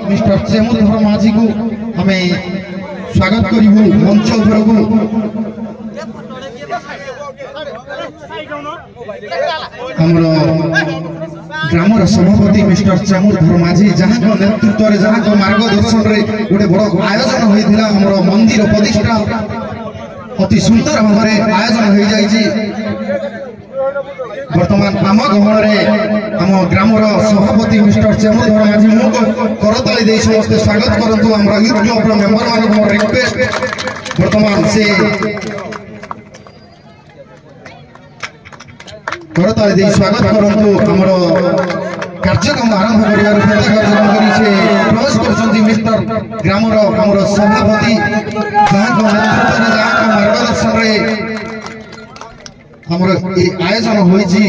Mister चेमुधर माझी को आम स्वागत करूँ मंच उपरकू आमर ग्रामर सभापति मिस्टर चेमुधर माझी जहाँ नेतृत्व में जहाँ मार्गदर्शन रे गोटे बड़ आयोजन होता आमर मंदिर प्रतिष्ठा अति सुंदर भाव में आयोजन हो जाए। वर्तमान आम गहन आम ग्रामर सभापति मिस्टर चेमुधर माझी मु करताली दे समस्ते स्वागत करंतु आमर यूथ क्लब मेंबर मान रिक्वेस्ट वर्तमान से करताली दे स्वागत करंतु आमर कार्यक्रम आरंभ करिवार कार्यक्रम करी से प्रवेश करछन्ती मिस्टर ग्रामर आमर सभापति जहाँ नेतृत्व में जहाँ मार्गदर्शन रे हमर आयोजन होइछि।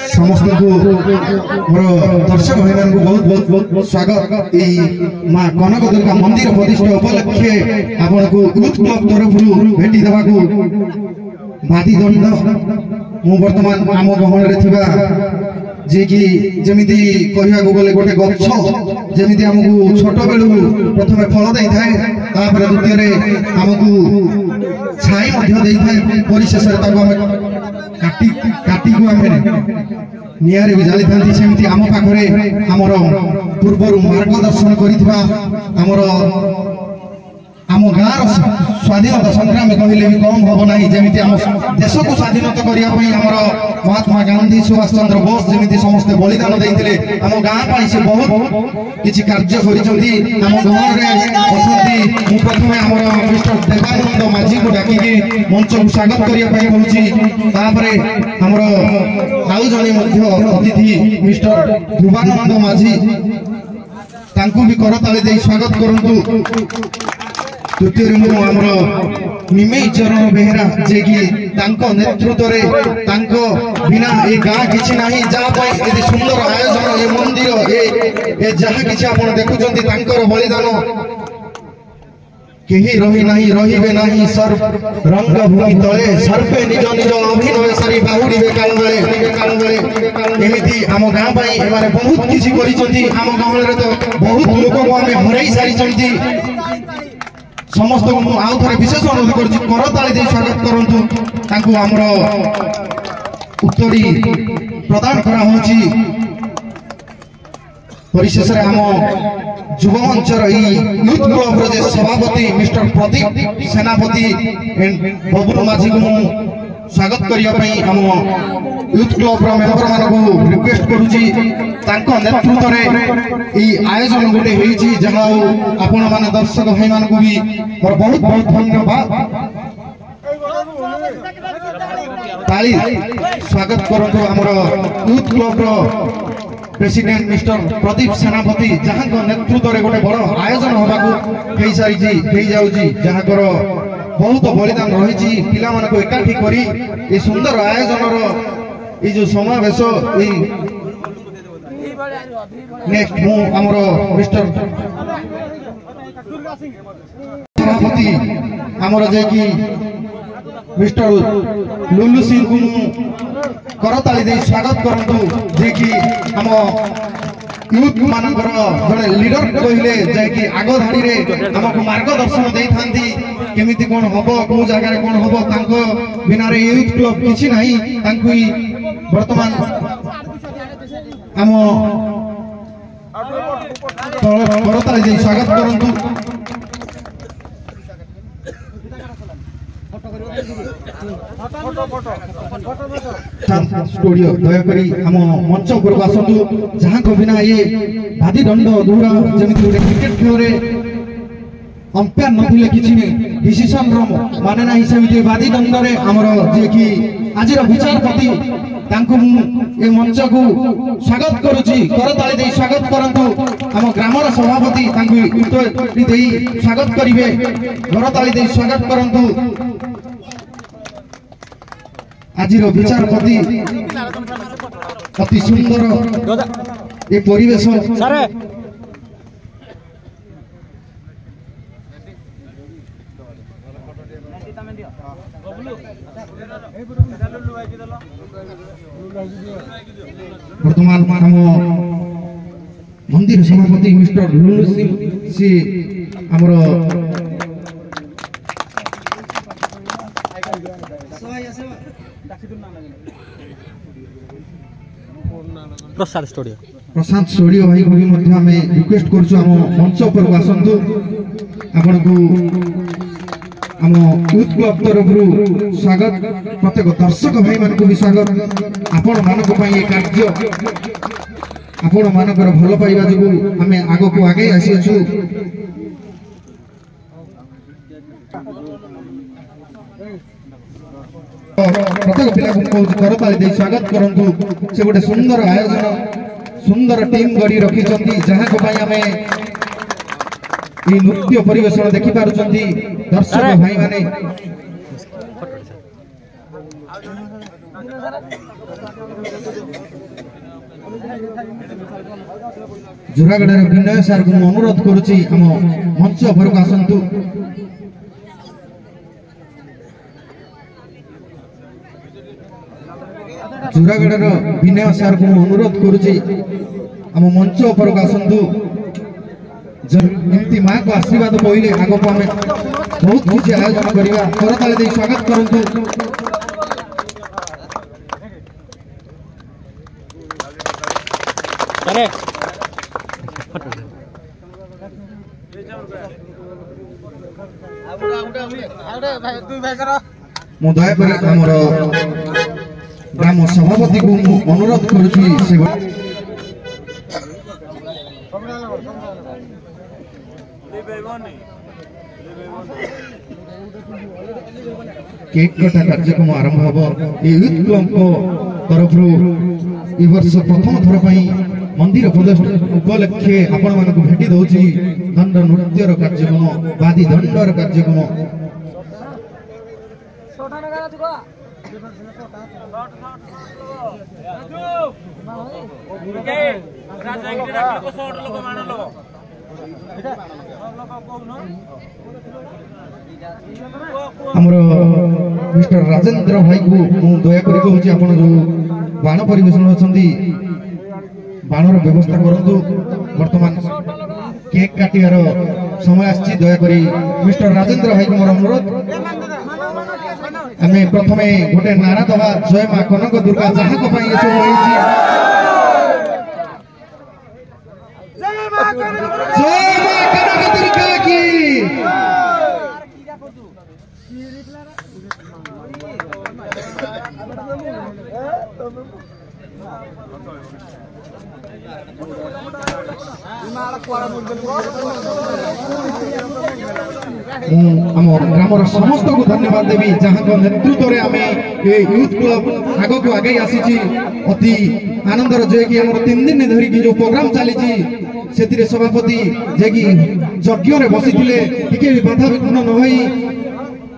समस्त को दर्शक भाई मान को बहुत बहुत स्वागत माँ कनक दुर्गा मंदिर प्रतिष्ठा उपलक्षे आपण को यूथ क्लब तरफ भेटी देवा भादी दंड मु वर्तमान आम गहन रे थिबा जे कि जेमिति कहिया को गले गोटे गछ जेमिति हमकु छोट बेलु प्रथमे फल देई थाए तापर द्वितीय रे हमकु छाई मध्य देई थाए परिशेष रे ताको हम काटी को हमें नियारे भी जाली थांती सेमिति आम पाखरे हमर पूर्वरु मार्गदर्शन करिथबा हमर आम गाँव स्वाधीनता संग्राम कहले भी कम हम ना जमी आम देश को स्वाधीनता करने महात्मा गांधी सुभाष चंद्र बोस जमी समस्ते बलिदान देते आम गाँव से बहुत किसी कार्य करम गाँव प्रथम आम मिस्टर देवानंद माझी को डाकिकी मंच को स्वागत करने आमर आउ जड़े अतिथि मिस्टर ध्रुवानंद माझी भी करताली दे स्वागत करूँ। तृतीय आमर निमेई चरण बेहेरा जे कि नेतृत्व बिना ये गाँ किसी ना जहाँ सुंदर आयोजन ये मंदिर ये जहाँ किसी आप देखुं बलिदान केही रही नहीं रहिबे नहीं सर्व रंग भूमि तले सर्वे निज निज अभिनय सारी बाहुड़े काल बेले एमती आम गाँ एमाने बहुत किसी करिसंती आम गाँव रे तो बहुत लोक को आम हरई सारी समस्त को आउ थे विशेष अनुरोध करताली दे स्वागत करंतु आमर उत्तरी प्रदान करा होची। परिशेष आम युव मंचर यूथ क्लब रे सभापति मिस्टर प्रदीप सेनापति बबुल माझी को स्वागत करने आम यूथ क्लब मेंबर मान को रिक्वेस्ट करुची नेतृत्व में आयोजन गोटे जहाँ आपण माने दर्शक भाई मान को भी मोर बहुत बहुत धन्यवाद ताली स्वागत करंतु आमर youth club president mister Pradeep सेनापति जहाँ नेतृत्व में गोटे बड़ आयोजन होगा सारी जहाँ बहुत बलिदान रही पिला मान को एकाठी करी ये सुंदर आयोजन ये जो समावेश नेक्स्ट मु आमर मिस्टर सभापति आमर जे कि मिस्टर लुलु सिंह को करताली दे स्वागत करंतु जे कि हम यूथ मानकर जड़े लीडर कहले जे कि आग धाड़ी रे हमको मार्गदर्शन दे थांती केमिति कोन हबो को जगह रे कोन हबो तांको बिना रे यूथ क्लब किछि नाही तांको वर्तमान हम करताली दे स्वागत करंतु। स्टूडियो दयाकोरी आम मंच उपरको आसतु जहाँ को बिना ये भादी दंड दौड़ा जमी गोटे क्रिकेट खेल अंपायर नथिले किछि डिसीजन माने ना सेमिति भादी दंड रे हमर जे कि आज विचारपति तांको ए मंच को स्वागत करुची करताली दे स्वागत करंतु आम ग्रामर सभापति तांको उत्तर दे स्वागत करिवे करताली दे स्वागत करंतु। आज विचारपति अति सुंदर ये परिवेश वर्तमान हम मंदिर सभापति मिस्टर लुलु सिंह सी हमर प्रसाद स्टूडियो भाई को भी मध्य हमें रिक्वेस्ट करछु हम मंच पर आसंतु आपन को हम यूथ क्लब तरफ स्वागत प्रत्येक दर्शक भाई मान को भी स्वागत आपण मानक पई कार्य आपण मानकर भल पाइबा जो हमें आगो को आगे आसी छु प्रत्येक पिला को करताली दे स्वागत करंतु से गोटे सुंदर आयोजन सुंदर टीम गड़ी रखी चंदी जहां को भाई हमें ये नृत्य परिवेशन देखि पारुचंदी दर्शक भाई माने जुरागढ़ विनय सार को अनुरोध करुची हम मंच पर आसंतु जुरागढ़ विनय सार को अनुरोध करुची हम मंच पर आसंतु एमती माँ को आशीर्वाद पहले आग को आम बहुत कुछ आयोजन करवा करताली दे स्वागत करंतु मु दयाकोरी आमर ग्राम सभापति को अनुरोध करुछि से केक कटा कार्यक्रम आरंभ हम यूथ क्लब को तरफ वर्ष प्रथम थर मंदिर उपलक्षे आपण मानक भेटी दौची दंड नृत्यर कार्यक्रम बादी दंडर कार्यक्रम हमरो मिस्टर राजेंद्र भाई को दया करी कहूची आपण जो बाण परिवेशन होचंदी बाणर व्यवस्था करंतु वर्तमान केक काटियार समय आछि दया करी मिस्टर राजेंद्र भाई को मोर अनुरोध हमें प्रथमे गोटे नारा दवा जय मां कनक दुर्गा जहां को पई एसो होईची जय मां कनक दुर्गा की ग्रामर समस्त को धन्यवाद देवी जहां नेतृत्व में आम यूथ क्लब आग को आगे आसी अति आनंदर जे कि 3 दिन धरिकी जो प्रोग्राम चली से सभापति जे कि यज्ञ रे बसी टिके भी बाधा विघ्न न होई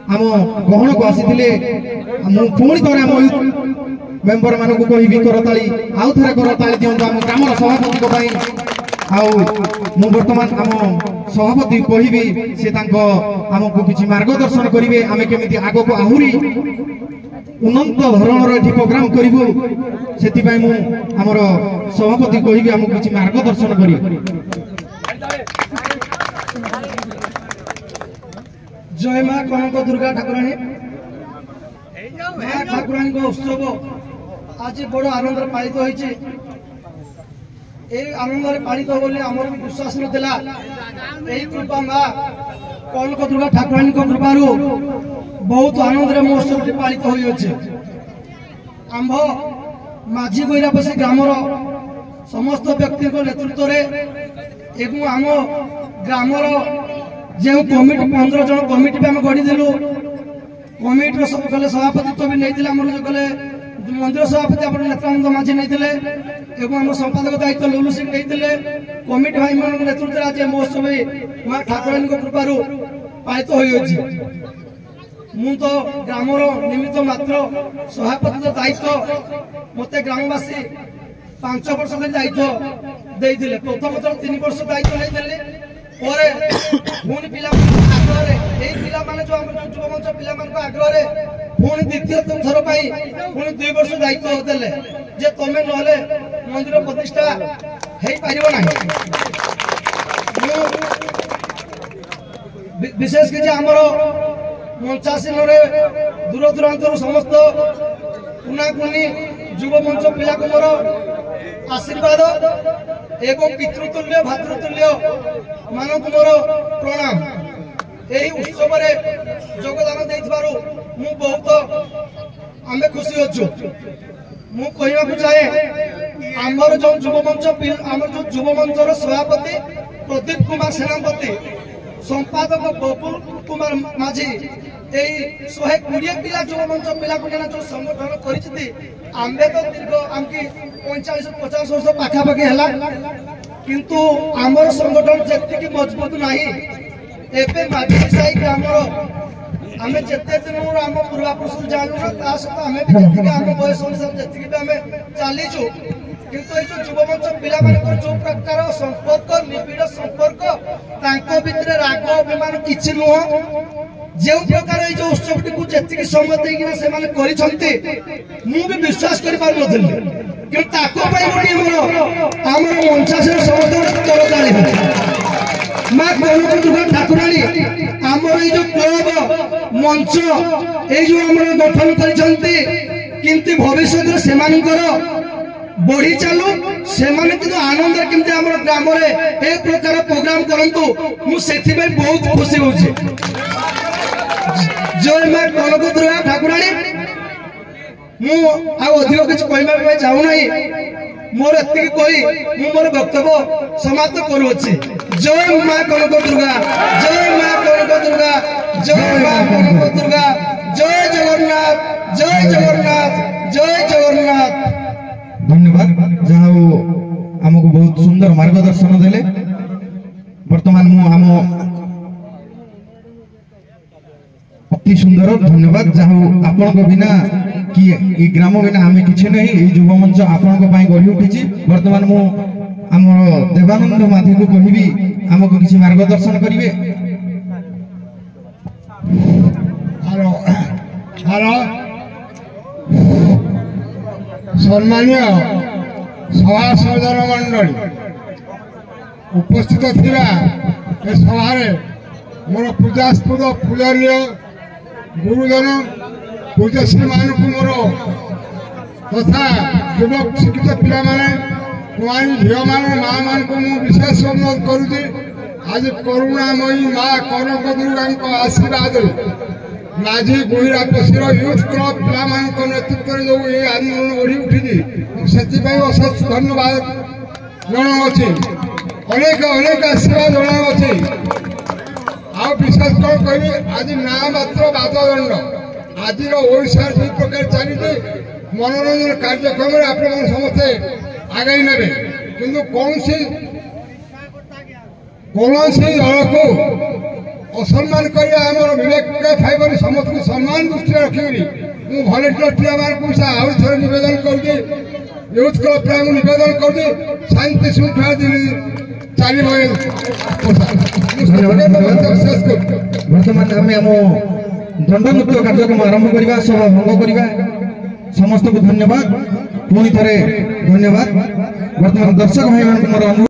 आम गहन को आसी पुणी थोड़े आम यूथ मेंबर मान को कहि करताली आउ थरे करताली दियंतु आम ग्रामर सभापति को पई मु वर्तमान आम सभापति कहि से आमको किसी मार्गदर्शन करेंगे आम केमी आग को आहरी उन्नत धरणर प्रोग्राम करूँ से आमर सभापति कहि आमको किसी मार्गदर्शन करेंगे। जय मां कनक दुर्गा ठाकुराणी मां ठाकुराणी को उत्सव आज बड़ आनंद पालित होइछे आनंद पालित बोले आमर विश्वास नाला यही कृपा मां कनक दुर्गा ठाकुराणी कृपार बहुत आनंद महोत्सव पालित होइछे आंभ माझी गैरापसी ग्रामर समस्त व्यक्ति नेतृत्व एवं आम ग्रामर जो कमिटी 15 जन कमिटी भी आम गढ़ीदेलु कमिटी कले सभापतित्व भी नहीं जो कले मंदिर सभापति आप नेत्रानंद माझी नहीं आम संपादक दायित्व लुलु सिंह नहीं कमिटी भाई मान नेतृत्व आज महोत्सव मां ठाकुराणी कृपार पालित हो ମୁଁ ତ ଗ୍ରାମର ନିମିତ୍ତ ମାତ୍ର ସଭାପତି ଦାୟିତ୍ୱ ମତେ ଗ୍ରାମବାସୀ 5 ବର୍ଷ ଧରି ଦାୟିତ୍ୱ ଦେଇଥିଲେ। ପ୍ରଥମ ଥର 3 ବର୍ଷ ଦାୟିତ୍ୱ ନେଇଥିଲେ ପରେ ପୁଣି ପିଲାମାନଙ୍କ ଆଗ୍ରହରେ ଏଇ ପିଲାମାନେ ଯୋଉ ଆମର ଯୁବ ମଞ୍ଚ ପିଲାମାନଙ୍କ ଆଗ୍ରହରେ ପୁଣି ଦ୍ୱିତୀୟ ଥର ପାଇଁ ପୁଣି 2 ବର୍ଷ ଦାୟିତ୍ୱ ଦେଲେ ଯେ ତମେ ନହେଲେ ମନ୍ଦିର ପ୍ରତିଷ୍ଠା ହେଇପାରିବ ନାହିଁ। ବିଶେଷ କିଛି ଆମର ମଞ୍ଚାସୀନରେ ଦୂର ଦୂରାନ୍ତରୁ ସମସ୍ତ କୁନାକୁନି ଯୁବ ମଞ୍ଚ ପିଲାକୁ ମୋର ଆଶୀର୍ବାଦ ଏବଂ ପିତୃତୁଲ୍ୟ ଭାତୃତୁଲ୍ୟ ମାନଙ୍କୁ ମୋର ପ୍ରଣାମ। ଏହି ଉତ୍ସବରେ ଯୋଗଦାନ ଦେଇଥିବାରୁ ମୁଁ ବହୁତ ଆମେ ଖୁସି ଅଛୁ। ମୁଁ କହିବାକୁ ଚାହେଁ ଆମର ଯୋଉ ଯୁବ ମଞ୍ଚର ସଭାପତି ପ୍ରଦୀପ କୁମାର ସେନାପତି, ସମ୍ପାଦକ ବବୁଲ କୁମାର ମାଝୀ, এই 120 ପିଲା ଯୁବ ମଞ୍ଚ ପିଲାକୁ ଯୋଉ ସଂଗଠନ କରିଛନ୍ତି ଆମେ ତ ଦୀର୍ଘ ଆମକି 45-50 ବର୍ଷ ପାଖାପାଖି ହେଲା, କିନ୍ତୁ ଆମର ସଂଗଠନ ଯେତିକି ମଜବୁତ ନାହିଁ। ଏବେ ମାଝୀ ସାହି ଗ୍ରାମର ଆମେ ଯେତେ ଦିନରୁ ଆମ ପୂର୍ବାପୁରୁଷ ଜାଣିଲୁ ନା ତା ସହିତ ଆମେ ବି ଯେତିକି ଆମ ବୟସ ଅନୁସାରେ ଯେତିକି ବି ଆମେ ଚାଲିଛୁ, କିନ୍ତୁ ଏଇ ଯୋଉ ଯୁବ ମଞ୍ଚ ପିଲାମାନଙ୍କର ଯୋଉ ପ୍ରକାର ସମ୍ପର୍କ ନିବିଡ଼ ସମ୍ପର୍କ ତାଙ୍କ ଭିତରେ ରାଗ ଅଭିମାନ କିଛି ନୁହଁ। ଯେଉଁ ପ୍ରକାର ଏଇ ଯୋଉ ଉତ୍ସବଟିକୁ ଯେତିକି ସମୟ ଦେଇକିନା ସେମାନେ କରିଛନ୍ତି ମୁଁ ବି ବିଶ୍ୱାସ କରିପାରୁନଥିଲି, କିନ୍ତୁ ତାଙ୍କ ପାଇଁ ଗୋଟିଏ ଆମର ମଞ୍ଚାସୀନ ସମସ୍ତଙ୍କର ତରତାଳି ହୁଏ। ମା କନକ ଦୁର୍ଗା ଠାକୁରାଣୀ ଆମର ଏଇ ଯୋଉ କ୍ଲବ ମଞ୍ଚ ଏଇ ଯୋଉ ଆମର ଗଠନ କରିଛନ୍ତି କିନ୍ତୁ ଭବିଷ୍ୟତରେ ସେମାନଙ୍କର ବଢି ଚାଲୁ, ସେମାନେ କିନ୍ତୁ ଆନନ୍ଦରେ କେମିତି ଆମର ଗ୍ରାମରେ ଏ ପ୍ରକାର ପ୍ରୋଗ୍ରାମ କରନ୍ତୁ, ମୁଁ ସେଥିପାଇଁ ବହୁତ ଖୁସି ହଉଛି। ଜୟ ମା କନକ ଦୁର୍ଗା ଠାକୁରାଣୀ। ମୁଁ ଆଉ ଅଧିକ କିଛି କହିବା ପାଇଁ ଚାହୁଁନାହିଁ, ମୋର ଏତିକି କହି ମୁଁ ମୋର ବକ୍ତବ୍ୟ ସମାପ୍ତ କରୁଅଛି। ଜୟ ମା କନକ ଦୁର୍ଗା, ଜୟ ମା କନକ ଦୁର୍ଗା, ଜୟ ମା କନକ ଦୁର୍ଗା, ଜୟ ଜଗନ୍ନାଥ, ଜୟ ଜଗନ୍ନାଥ, ଜୟ ଜଗନ୍ନାଥ। धन्यवाद जहाँ आमको बहुत सुंदर मार्गदर्शन देले। वर्तमान आम अति सुंदर धन्यवाद जहाँ आपण बिना कि ग्राम बिना आम कि नहीं युव मंच आपण गढ़ी उठी। वर्तमान मु आम देवानंद माधी को कहबी आमको किसी मार्गदर्शन करेंगे। हेलो हेलो सम्मानीय सभासदन मंडली उपस्थित थिला ए सभारे मोर पूजास्पद पूजनीय गुरुजन पूज्यश्री मान मोर तथा युवक शिक्षित पिला माने कुमारी झील माने माँ मान को विशेष अनुरोध करुँगी। आज करुणामयी माँ कनक दुर्गा आशीर्वाद माझी गुहिरा पशीर यूथ क्लब पिला नेतृत्व जो ये आंदोलन बढ़ी उठी से अशेष धन्यवाद जनाऊँगी। अनेक अनेक आशीर्वाद जनाऊँगी। आ विशेष कौन कह आज ना मात्र बाददंड आज ओडिशा जो प्रकार चली मनोरंजन कार्यक्रम आप समस्ते आगे ने किंतु कौन सी दल को असम्मान कर विवेक फाइबर समस्त सम्मान दृष्टि रखिकी मुझे भलेंटियर पिला आउ थे नवेदन कर यूथ क्लब पिला नवेदन कर शांति श्रृंखला चलो। वर्तमान आम दंड नृत्य कार्यक्रम आरंभ करवा सभा भंग करवा समस्त को धन्यवाद पुणी थे धन्यवाद। वर्तमान दर्शक भाई मान